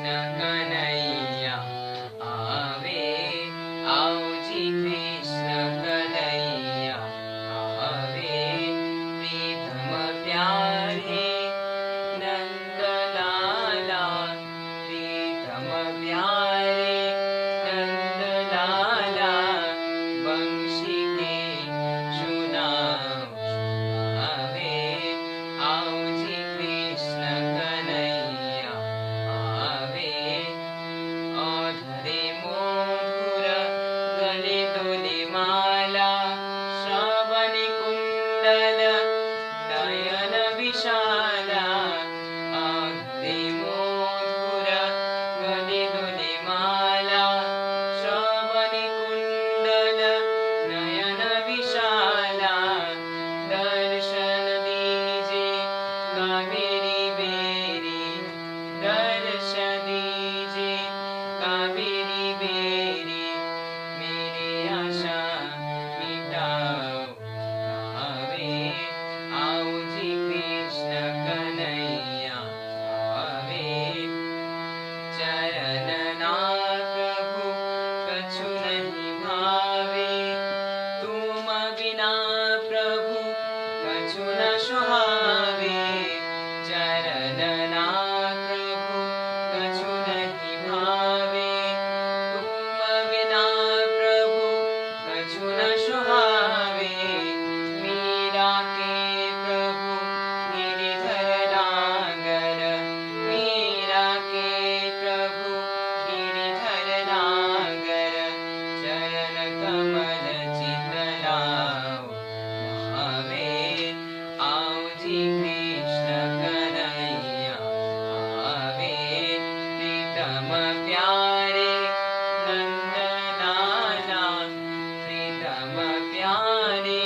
कन्हैया आवे, आओ जी कृष्ण कन्हैया आवे, प्रीतम प्यारे नंद लाला, प्रीतम प्यारे नंद लाला, बंशी के सुनावे, आओ जी कृष्ण कन्हैया आवे, अधरे मोधुर गले दोले माला, श्रवण कुंडल नयन विशाला, अधरे मोधुर गले दोले माला, श्रवण कुंडल नयन विशाला, दर्शन दीजे कावेरी बेरी, दर्शन दीजे कावेरी बेरी, मेरी आशा मिटाओ आवे, आओ जी कृष्ण कन्हैया आवे, चरण नाथ प्रभु कछु नहीं भावे, तुम बिना प्रभु कछु न सुहावे, चरण नाथ प्रभु कछु नहीं भावे, तुम बिना प्रभु कछु न सुहावे, मीरा के प्रभु गिरिधर नागर, मीरा के प्रभु गिरिधर नागर, चरण कमल चितलाओ आवे, आओ जी कृष्ण कन्हैया आवे, प्रीतम प्यारे नंद लाला, प्रीतम प्यारे